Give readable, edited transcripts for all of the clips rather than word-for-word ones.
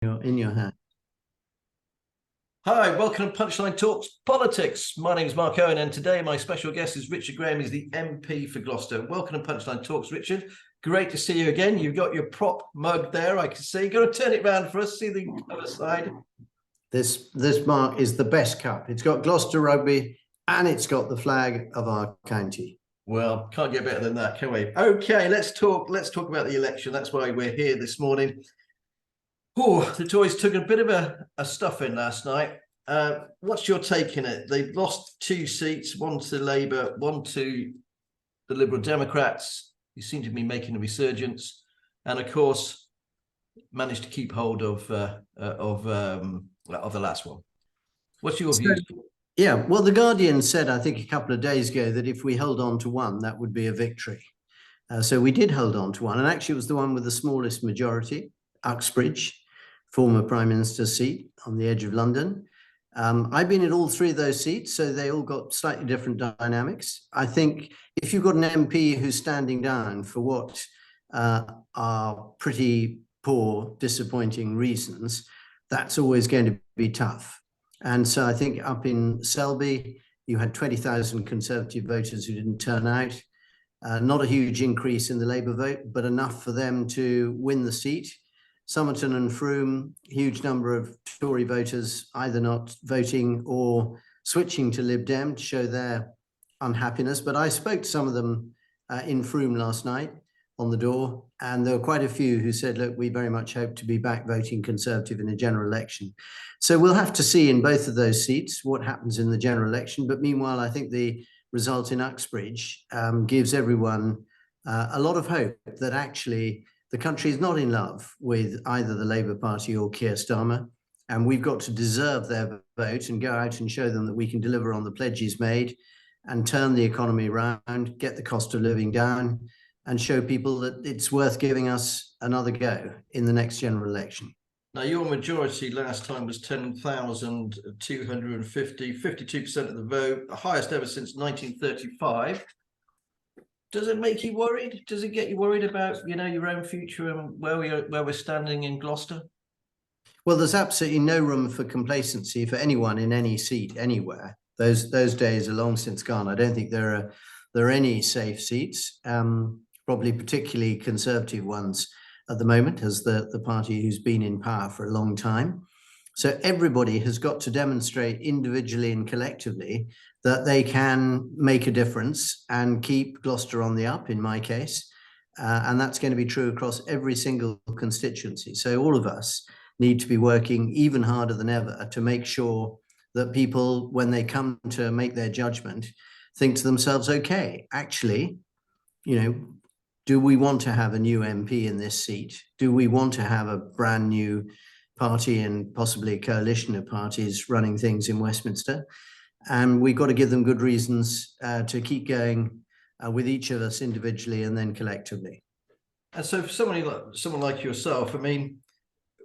in your hand. Hi, welcome to Punchline Talks Politics. My name is Mark Owen, and today my special guest is Richard Graham. He's the MP for Gloucester. Welcome to Punchline Talks, Richard. Great to see you again. You've got your prop mug there, I can see. Go and turn it around for us, see the other side. This Mark is the best cup. It's got Gloucester rugby and it's got the flag of our county. Well, can't get better than that, can we? Okay, let's talk about the election. That's why we're here this morning. Oh, the Tories took a bit of a stuffing last night. What's your take in it? They lost 2 seats, one to Labour, one to the Liberal Democrats, who seem to be making a resurgence, and of course managed to keep hold of the last one. What's your view? Yeah, well, The Guardian said, I think a couple of days ago, that if we held on to one, that would be a victory. So we did hold on to one, and actually it was the one with the smallest majority, Uxbridge, former Prime Minister's seat on the edge of London. I've been at all 3 of those seats, so they all got slightly different dynamics. I think if you've got an MP who's standing down for what are pretty poor, disappointing reasons, that's always going to be tough. And so I think up in Selby, you had 20,000 Conservative voters who didn't turn out. Not a huge increase in the Labour vote, but enough for them to win the seat. Somerton and Frome, huge number of Tory voters either not voting or switching to Lib Dem to show their unhappiness. But I spoke to some of them in Frome last night on the door, and there were quite a few who said, look, we very much hope to be back voting Conservative in a general election. So we'll have to see in both of those seats what happens in the general election. But meanwhile, I think the result in Uxbridge gives everyone a lot of hope that actually the country is not in love with either the Labour Party or Keir Starmer, and we've got to deserve their vote and go out and show them that we can deliver on the pledges made and turn the economy around, get the cost of living down, and show people that it's worth giving us another go in the next general election. Now, your majority last time was 10,250, 52% of the vote, the highest ever since 1935. Does it make you worried? Does it get you worried about, your own future and where we're standing in Gloucester? Well, there's absolutely no room for complacency for anyone in any seat anywhere. Those days are long since gone. I don't think there are any safe seats, probably particularly Conservative ones at the moment, as the party who's been in power for a long time. So everybody has got to demonstrate individually and collectively that they can make a difference and keep Gloucester on the up, in my case. And that's going to be true across every single constituency. So all of us need to be working even harder than ever to make sure that people, when they come to make their judgment, think to themselves, okay, actually, do we want to have a new MP in this seat? Do we want to have a brand new party and possibly a coalition of parties running things in Westminster? And we've got to give them good reasons to keep going with each of us individually and then collectively. And so for someone like yourself, I mean,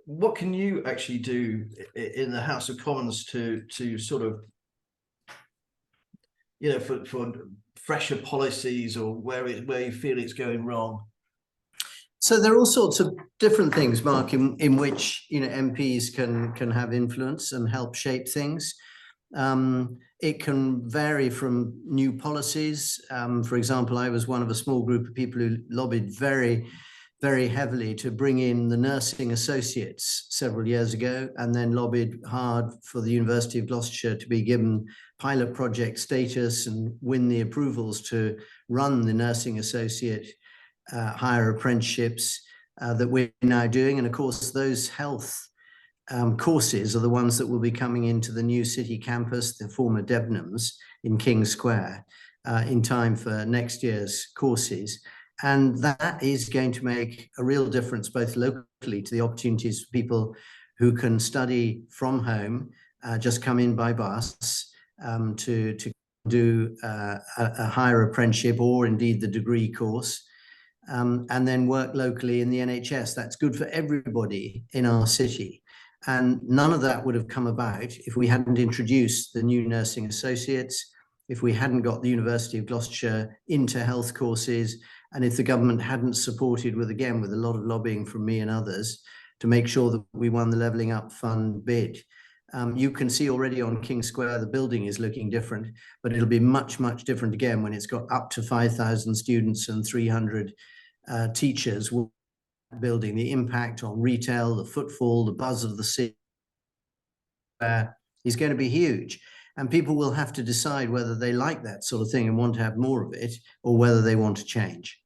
what can you actually do in the House of Commons to sort of, for fresher policies or where you feel it's going wrong? So there are all sorts of different things, Mark, in which MPs can have influence and help shape things. It can vary from new policies. For example, I was one of a small group of people who lobbied very, very heavily to bring in the nursing associates several years ago, and then lobbied hard for the University of Gloucestershire to be given pilot project status and win the approvals to run the nursing associate higher apprenticeships that we're now doing. And of course, those health courses are the ones that will be coming into the new city campus, the former Debenhams in King Square, in time for next year's courses. And that is going to make a real difference, both locally to the opportunities for people who can study from home, just come in by bus to do a higher apprenticeship or indeed the degree course, and then work locally in the NHS. That's good for everybody in our city. And none of that would have come about if we hadn't introduced the new nursing associates, if we hadn't got the University of Gloucestershire into health courses, and if the government hadn't supported with a lot of lobbying from me and others to make sure that we won the Levelling Up Fund bid. You can see already on King Square, the building is looking different, but it'll be much, much different again when it's got up to 5,000 students and 300 teachers building. The impact on retail, the footfall, the buzz of the city is going to be huge. And people will have to decide whether they like that sort of thing and want to have more of it, or whether they want to change.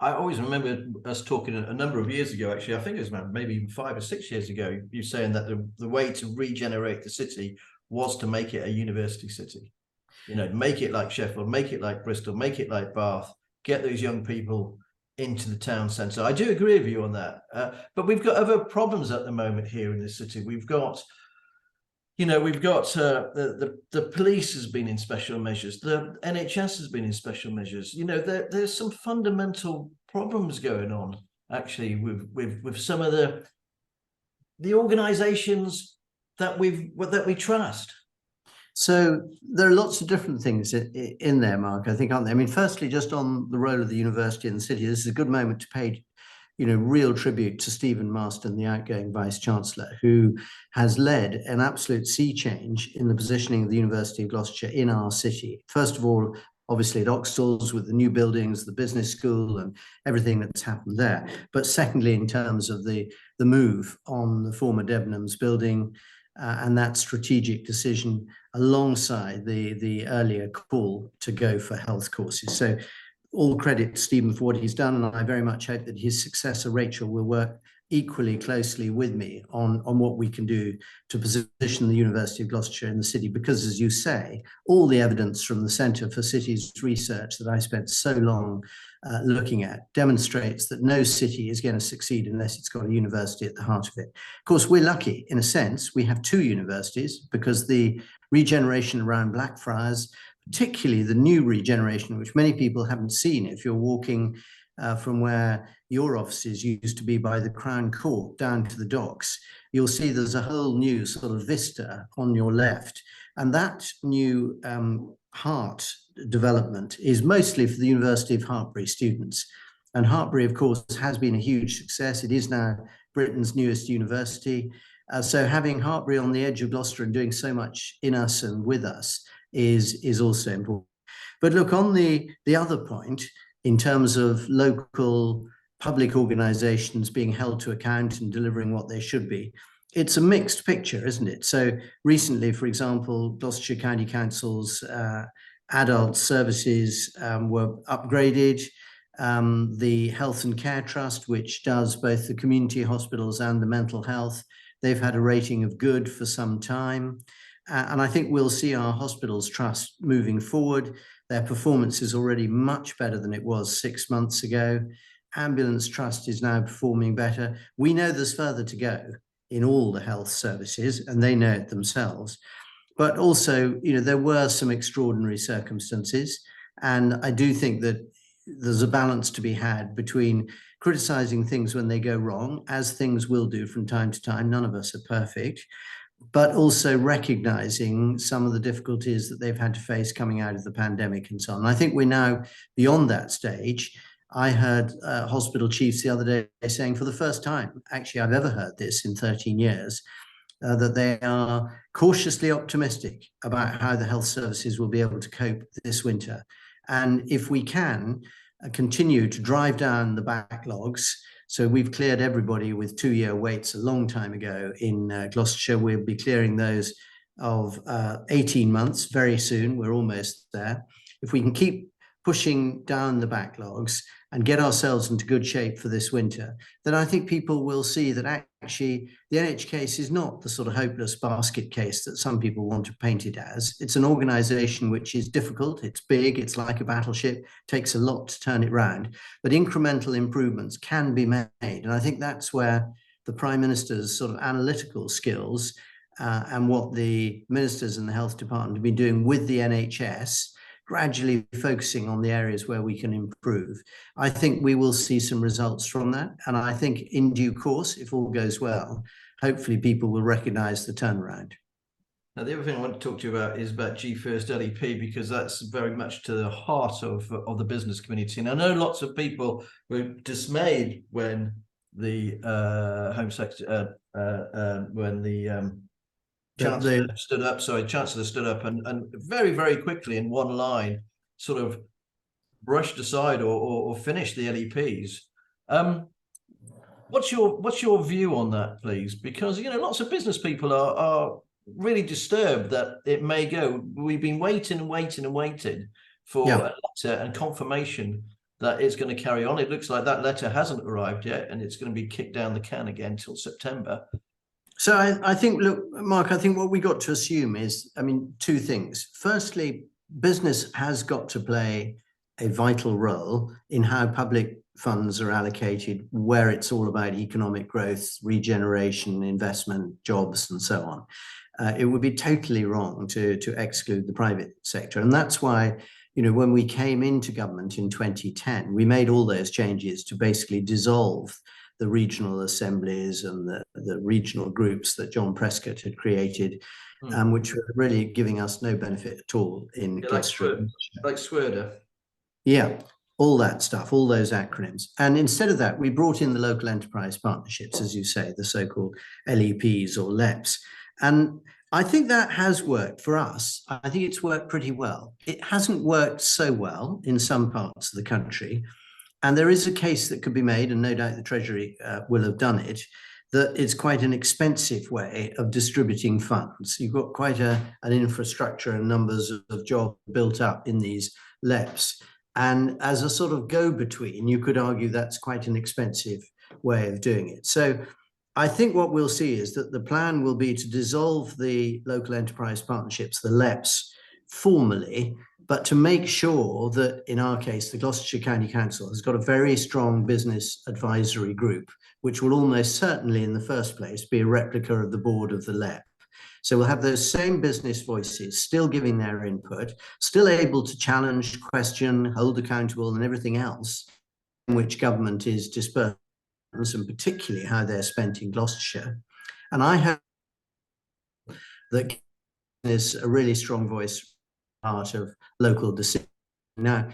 I always remember us talking a number of years ago, actually, I think it was maybe even 5 or 6 years ago, you saying that the way to regenerate the city was to make it a university city. You know, make it like Sheffield, make it like Bristol, make it like Bath, get those young people into the town centre. I do agree with you on that. But we've got other problems at the moment here in this city. We've got the police has been in special measures. The NHS has been in special measures. You know, there's some fundamental problems going on actually with some of the organisations that we trust. So there are lots of different things in there, Mark, I think, aren't there? I mean, firstly, just on the role of the university in the city, this is a good moment to pay, real tribute to Stephen Marston, the outgoing Vice-Chancellor, who has led an absolute sea change in the positioning of the University of Gloucestershire in our city. First of all, obviously at Oxtalls with the new buildings, the business school and everything that's happened there. But secondly, in terms of the move on the former Debenhams building and that strategic decision alongside the earlier call to go for health courses. So all credit to Stephen for what he's done, and I very much hope that his successor, Rachel, will work equally closely with me on what we can do to position the University of Gloucestershire in the city, because, as you say, all the evidence from the Centre for Cities Research that I spent so long looking at demonstrates that no city is going to succeed unless it's got a university at the heart of it. Of course, we're lucky, in a sense, we have two universities, because the regeneration around Blackfriars, particularly the new regeneration, which many people haven't seen if you're walking from where your offices used to be by the Crown Court down to the docks, you'll see there's a whole new sort of vista on your left. And that new Hart development is mostly for the University of Hartpury students. And Hartpury, of course, has been a huge success. It is now Britain's newest university. So having Hartpury on the edge of Gloucester and doing so much in us and with us is also important. But look, on the other point, in terms of local public organisations being held to account and delivering what they should be, it's a mixed picture, isn't it? So recently, for example, Gloucestershire County Council's adult services were upgraded. The Health and Care Trust, which does both the community hospitals and the mental health, they've had a rating of good for some time. And I think we'll see our hospitals trust moving forward. Their performance is already much better than it was 6 months ago. Ambulance Trust is now performing better. We know there's further to go in all the health services, and they know it themselves. But also, there were some extraordinary circumstances. And I do think that there's a balance to be had between criticizing things when they go wrong, as things will do from time to time. None of us are perfect. But also recognizing some of the difficulties that they've had to face coming out of the pandemic and so on. I think we're now beyond that stage. I heard hospital chiefs the other day saying, for the first time, actually I've ever heard this in 13 years, that they are cautiously optimistic about how the health services will be able to cope this winter. And if we can continue to drive down the backlogs, so we've cleared everybody with 2-year waits a long time ago in Gloucestershire. We'll be clearing those of 18 months very soon. We're almost there. If we can keep pushing down the backlogs and get ourselves into good shape for this winter, then I think people will see that actually the NH case is not the sort of hopeless basket case that some people want to paint it as. It's an organisation which is difficult, it's big, it's like a battleship, takes a lot to turn it round, but incremental improvements can be made. And I think that's where the Prime Minister's sort of analytical skills and what the ministers and the health department have been doing with the NHS, gradually focusing on the areas where we can improve. I think we will see some results from that. And I think in due course, if all goes well, hopefully people will recognise the turnaround. Now, the other thing I want to talk to you about is about GFirst LEP, because that's very much to the heart of the business community. And I know lots of people were dismayed when Home Secretary when the Chancellor stood up. Sorry, Chancellor stood up and very, very quickly in one line sort of brushed aside or finished the LEPs. What's your view on that, please? Because lots of business people are really disturbed that it may go. We've been waiting for a letter and confirmation that it's going to carry on. It looks like that letter hasn't arrived yet, and it's going to be kicked down the can again till September. So I think, look, Mark, I think what we got to assume is, two things. Firstly, business has got to play a vital role in how public funds are allocated, where it's all about economic growth, regeneration, investment, jobs, and so on. It would be totally wrong to exclude the private sector. And that's why, when we came into government in 2010, we made all those changes to basically dissolve the regional assemblies and the regional groups that John Prescott had created, which were really giving us no benefit at all in Gloucester. Like Swerder. Yeah, all that stuff, all those acronyms. And instead of that, we brought in the local enterprise partnerships, as you say, the so-called LEPs or LEPs. And I think that has worked for us. I think it's worked pretty well. It hasn't worked so well in some parts of the country. And there is a case that could be made, and no doubt the Treasury will have done it, that it's quite an expensive way of distributing funds. You've got quite an infrastructure and numbers of jobs built up in these LEPs. And as a sort of go-between, you could argue that's quite an expensive way of doing it. So I think what we'll see is that the plan will be to dissolve the local enterprise partnerships, the LEPs, formally, but to make sure that, in our case, the Gloucestershire County Council has got a very strong business advisory group, which will almost certainly, in the first place, be a replica of the board of the LEP. So we'll have those same business voices still giving their input, still able to challenge, question, hold accountable, and everything else in which government is dispersed, and particularly how they're spent in Gloucestershire. And I hope that is a really strong voice part of local decision. Now,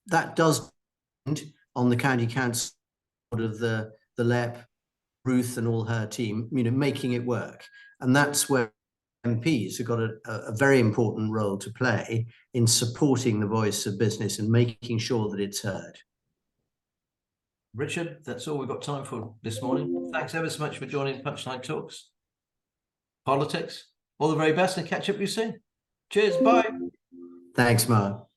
that does depend on the county council of the LEP, Ruth and all her team, making it work. And that's where MPs have got a very important role to play in supporting the voice of business and making sure that it's heard. Richard, that's all we've got time for this morning. Thanks ever so much for joining Punchline Talks. Politics, all the very best, and catch up with you soon. Cheers, bye. Thanks, Mark.